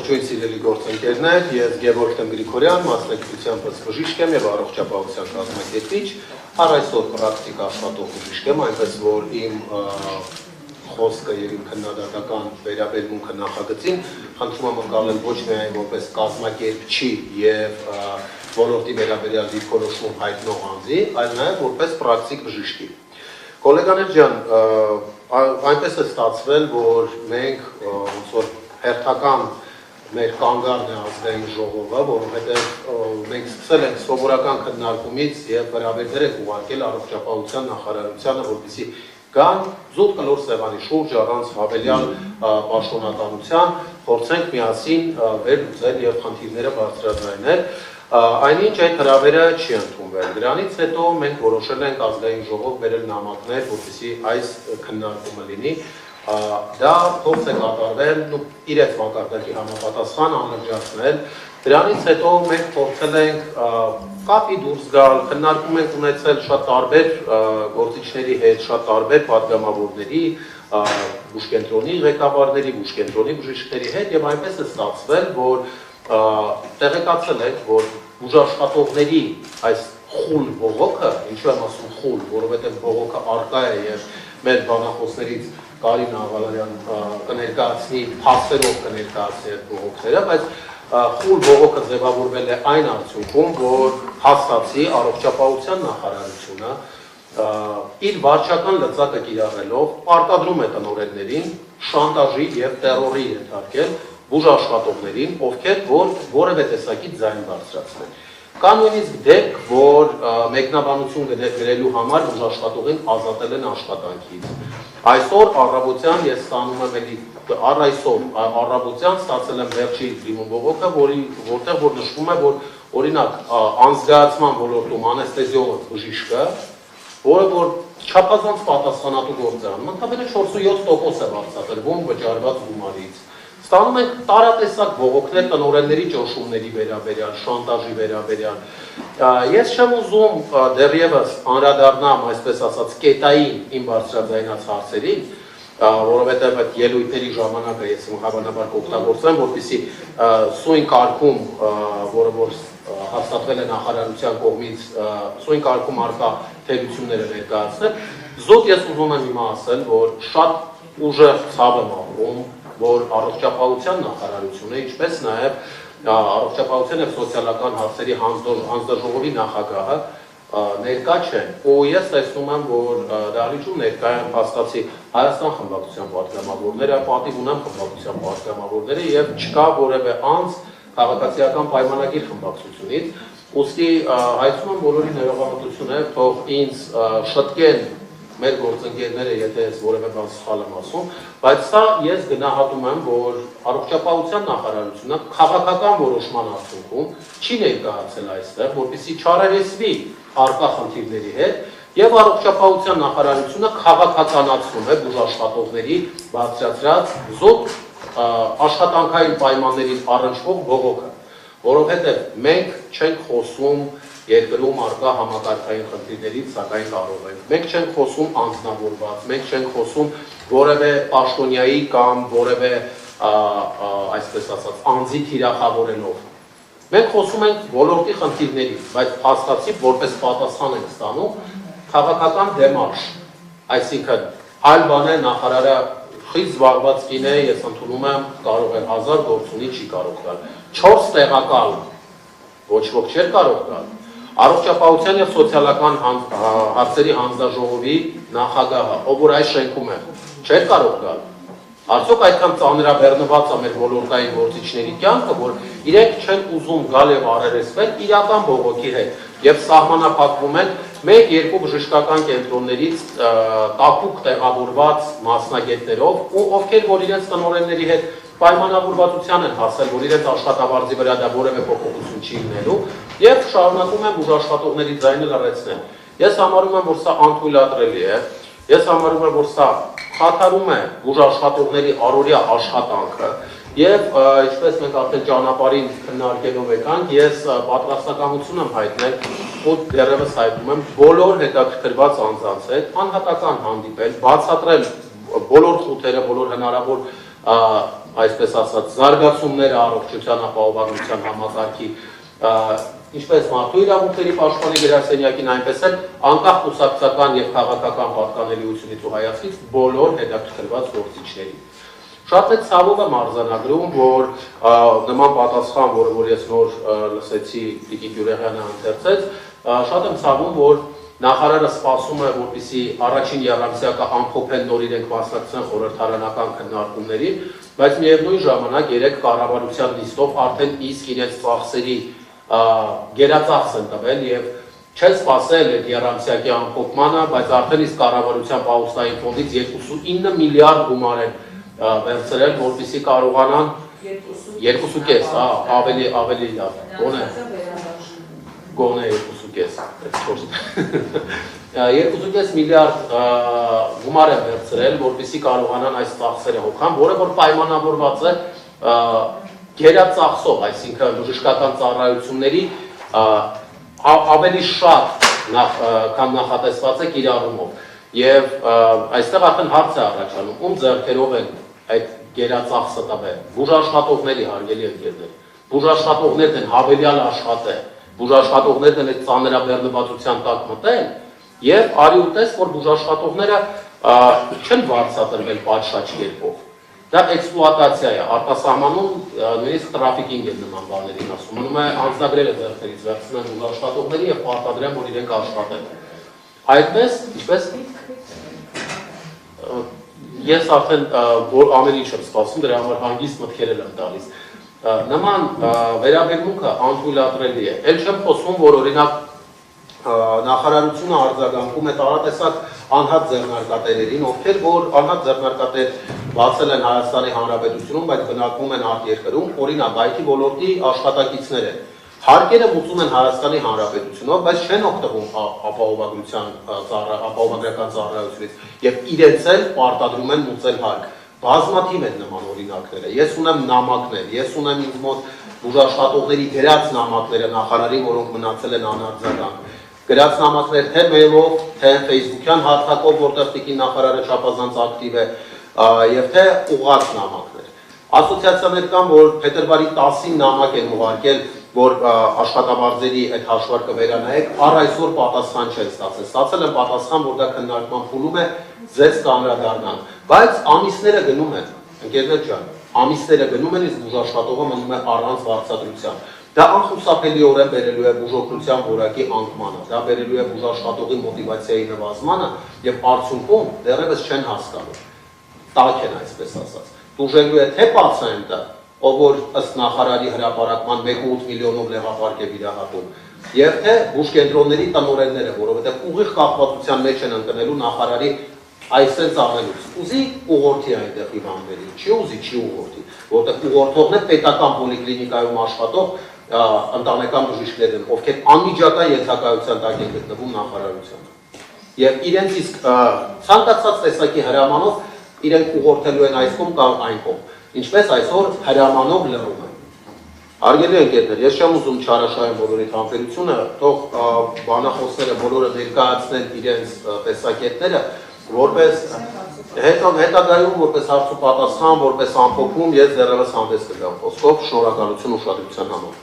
Ողջույն սիրելի գործընկերներ, ես Գևորգ Տեմգրիգորյան, մասնակցությամբ բժիշկ եմ եւ առողջապահության կազմակերպիչ, այսօր պրակտիկ աշխատող բժիշկ եմ, այնպես որ իմ խոսքը եւ իմ քննադատական վերաբերմունքը նախագծին խնդրում եմ ընկալել ոչ միայն որպես կազմակերպչի եւ ոլորտի վերաբերյալ դիրքորոշում հայտնող անձի, այլ նաեւ որպես պրակտիկ բժշկի։ Գոլեգաներ ջան, այնպես է ստացվել, որ մենք ոնց որ հերթական մեր կանգառն է ազգային ժողովը, որովհետև մենք սկսել ենք սովորական քննարկումից եւ հրավերներ ենք ուղարկել առողջապահության նախարարությանը, որպեսզի կան զուտ կլոր սեղանի շուրջ առանց հավելյալ պաշտոնականության, փորձենք միասին վերլուծել եւ խնդիրները բարձրաձայնել։ Այնինչ այդ հրավերը չի ընդունվել։ Դրանից հետո մենք որոշել ենք ազգային ժողով բերել նամակներ, որպեսզի այս քննարկումը լինի։ Դա փորձ է կատարվել իրենց մակարդակի համապատասխան անլրջացնել։ Դրանից հետո մենք փորձել ենք կապի դուրս գալ, քննարկում ենք ունեցել շատ տարբեր գործիչների հետ, շատ տարբեր պատգամավորների, բուժկենտրոնի ղեկավարների, բուժկենտրոնի բժիշկների հետ եւ այնպես է ստացվել, որ տեղեկացել ենք, որ բուժաշխատողների այս խուլ բողոքը, ինչու եմ ասում խուլ, որովհետեւ բողոքը արկա է եւ մեր բանախոսներից Կարին Աղալարյան կներկայացնի, փաստերով կներկայացնի այդ բողոքները, բայց խուլ բողոքը ձևավորվել է այն արդյունքում, որ հաստատի առողջապահության նախարարությունը իր վարչական լծակը կիրառելով արտադրում է տնօրեններին շանտաժի եւ տերորի ենթարկել բուժաշխատողներին, ովքեր որևէ տեսակի ձայն բարձրացնեն։ Կա նույնիսկ դեպք, որ մեկնաբանություն գրելու համար բուժաշխատողին ազատել են աշխատանքից։ Այսօր առավոտյան ես ստանում եմ առավոտյան ստացել եմ վերջի դիմում բողոքը, որտեղ որ նշվում է, որ օրինակ անզգայացման ոլորտում անեստեզիոլոգ բժիշկը, որը որ չափազանց պատասխանատու գործ է անում, ընդհանրապես 47% է վարձատրվում վճարված գումարից։ Ստանում ենք տարատեսակ բողոքներ տնօրենների ճնշումների վերաբերյալ, շանտաժի վերաբերյալ։ Ես չեմ ուզում դեռևս անդրադառնամ, այսպես ասած, կետային իմ բարձրաձայնած հարցերին, որովհետև այդ ելույթների ժամանակը ես հավանաբար կօգտագործեմ, որպեսզի սույն կարգում, որը որ հաստատվել է նախարարության կողմից, սույն կարգում առկա թերությունները ներկայացնել, զուտ ես ուզում եմ հիմա ասել, որ շատ ուժեղ ցավ եմ ապրում, որ առողջապահության նախարարությունը, ինչպես նաև առողջապահության եւ սոցիալական հարցերի հանձնաժողովի նախագահը ներկա չեն, ու ես տեսնում եմ, որ դահլիճում ներկա են փաստացի Հայաստան խմբակցության պատգամավորները, պատիվ ունեմ խմբակցության պատգամավորները եւ չկա որևէ անձ քաղաքացիական պայմանագիր խմբակցությունից, ուստի հայցում եմ բոլորի ներողամտությունը, թող ինձ շտկեն մեր գործընկերները, եթե ես որևէ բան սխալ եմ ասում, բայց սա ես գնահատում եմ, որ առողջապահության նախարարությունը քաղաքական որոշման արդյունքում չի ներկայացել այստեղ, որպեսզի չարարեսվի առկա խնդիրների հետ, եւ առողջապահության նախարարությունը քաղաքականացնում է բուժաշխատողների բարձրացրած զուտ աշխատանքային պայմաններին առնչվող բողոքը, որովհետեւ մենք չենք խոսում երկրում առկա համակարգային խնդիրներից, սակայն կարող ենք։ Մենք չենք խոսում անձնավորված, մենք չենք խոսում որևէ պաշտոնյայի կամ որևէ այսպես ասած անձի թիրախավորելով։ Մենք խոսում ենք ոլորտի խնդիրներից, բայց փաստացի որպես պատասխան ենք ստանում քաղաքական դեմարշ, այսինքն այլ բան է նախարարը խիստ զբաղված կին է, ես ընդունում եմ, կարող է 1000 գործունի չի կարող գալ։ 4 տեղակալ ոչ ոք չէր կարող գալ։ Առողջապահության եւ սոցիալական հարցերի հանձնաժողովի նախագահը, ով որ այս շենքում է, չէր կարող գալ։ Արդյոք այդքան ծանրաբեռնված է մեր ոլորտային գործիչների կյանքը, որ իրենք չեն ուզում գալ եւ առերեսվել իրական բողոքի հետ եւ սահմանափակվում են 1-2 բժշկական կենտրոններից տակուկ տեղավորված մասնագետներով, ու ովքեր որ իրենց տնօրենների հետ պայմանավորվածության են հասել, որ իրենց աշխատավարձի վրա դա որևէ փոփոխություն չի լինելու եւ շարունակում են բուժաշխատողների ձայնը լրացնել։ Ես համարում եմ, որ սա անթույլատրելի է, ես համարում եմ, որ սա խաթարում է բուժաշխատողների առօրյա աշխատանքը եւ ինչպես մենք արդեն ճանապարհին քննարկելով եկանք, ես պատրաստականություն եմ հայտնել ու դեռևս հայտնում եմ բոլոր հետաքրքրված անձանց հետ անհատական հանդիպել, բացատրել բոլոր խութերը, բոլոր հնարավոր այսպես ասած, զարգացումները առողջության ապահովագրության համակարգի, ինչպես մարդու իրավունքների պաշտպանի գրասենյակին, այնպես էլ անկախ կուսակցական եւ քաղաքական պատկանելիությունից ու հայացքից բոլոր հետաքրքրված գործիչների։ Շատ է ցավով եմ արձանագրում, որ նման պատասխան, որը ես նոր լսեցի Տիկին Գյուրեղյանը ընթերցեց, շատ եմ ցավում, որ նախարարը սպասում է, որպեսզի առաջին եռամսյակը ամփոփեն նոր իրենք մասնակցեն խորհրդարանական քննարկումներին, բայց միևնույն ժամանակ երեք կառավարության նիստով արդեն իսկ իրենց ծախսերի գերածախս են տվել եւ չեն սպասել այդ եռամսյակի ամփոփմանը, բայց արդեն իսկ կառավարության պահուստային ֆոնդից 29 միլիարդ գումար են վերցրել, որպեսզի կարողանան 2.5, ավելի լավ, գոնե 2.5 միլիարդ գումար են վերցրել, որպեսզի կարողանան այս ծախսերը հոգան, որը որ պայմանավորված է գերածախսով, այսինքն բժշկական ծառայությունների ավելի շատ քան նախատեսված է կիրառումով։ Եվ այստեղ արդեն հարց է առաջանում, ում ձեռքերով են այդ գերածախսը տվել, բուժաշխատողների հարգելի ընկերներ, բուժաշխատողներն են հավելյալ աշխատել, բուժաշխատողներն են այդ ծանրաբեռնվածության տակ մտել եւ արի ուտես, որ բուժաշխատողները չեն վարձատրվել պատշաճ կերպով։ Դա էքսպլուատացիա է, արտասահմանում նույնիսկ տրաֆիկինգ է նման բաներին ասում, մնում է անձնագրերը ձեռքերից վերցնեն բուժաշխատողների եւ պարտադրեն, որ իրենք աշխատեն։ Այդպես, ինչպես ես արդեն ամեն ինչ եմ սպասում, դրա համար հանգիստ մտքեր եմ տալիս։ Նման վերաբերմունքը անթույլատրելի է։ Էլ չեմ խոսում, որ օրինակ նախարարությունը արձագանքում է տարատեսակ անհատ ձեռնարկատերերին, ովքեր որ անհատ ձեռնարկատեր բացել են Հայաստանի Հանրապետությունում, բայց բնակվում են արտերկրում, օրինակ IT ոլորտի աշխատակիցներ են։ Հարկերը մուծում են Հայաստանի Հանրապետությունով, բայց չեն օգտվում ապահովագրական ծառայությունից եւ իրենց էլ պարտադրում են մուծել հարկ։ Բազմաթիվ են նման օրինակները։ Ես ունեմ նամակներ, ես ունեմ ինձ մոտ բուժաշխատողների գրած նամակները նախարարին, որոնք մնացել են անարձագանք։ Գրած նամակներ թե մեյլով, թե Facebook-յան հարթակով, որտեղ տիկին նախարարը չափազանց ակտիվ է, եւ թե ուղղված նամակներ։ Ասոցիացիաներ կան, որ փետրվարի 10-ին նամակ են ուղարկել, որ աշխատավարձերի այդ հաշվարկը վերանայեք, առ այսօր պատասխան չեն ստացել։ Ստացել են պատասխան, որ դա քննարկման փուլում է, ձեզ կանդրադառնան։ Բայց ամիսները գնում են, ընկերներ ջան, ամիսները գնում են, իսկ բուժաշխատողը մնում է առանց վարձատրության։ Դա անխուսափելիորեն բերելու է բուժօգնության որակի անկմանը, դա բերելու է բուժաշխատողի մոտիվացիայի նվազմանը եւ արդյունքում դեռևս չեն հասկանում։ Տակ են այսպես ասած։ Դուժելու է թե պացիենտը, ով որ ըստ նախարարի հրապարակման 1.8 միլիոնով լեղապարկ է վիրահատում, եւ թե բուժկենտրոնների տնօրենները, որովհետեւ ուղիղ կապվածության մեջ են ընկնելու նախարարի այսպես անելուց։ Ուզի ուղղորդի այնտեղ հիվանդների, չի ուզի, չի ուղղորդի, որտեղ ուղղորդողն է պետական պոլիկլինիկայում աշխատող ընտանեկան բժիշկներ են, ովքեր անմիջական ենթակայության տակ են գտնվում նախարարությանը։ Եվ իրենց իսկ ցանկացած տեսակի հրամանով իրենք ուղղորդելու են այս կողմ կամ այն կողմ։ Ինչպես այսօր հրամանով լռում են։ Հարգելի ընկերներ, ես չեմ ուզում չարաշահեմ բոլորի համբերությունը, թող բանախոսները բոլորը ներկայացնեն իրենց տեսակետները, որպես հետագայում որպես հարց ու պատասխան, որպես ամփոփում, ես դեռևս հանդես կգամ խոսքով, շնորհակալություն ուշադրության համար։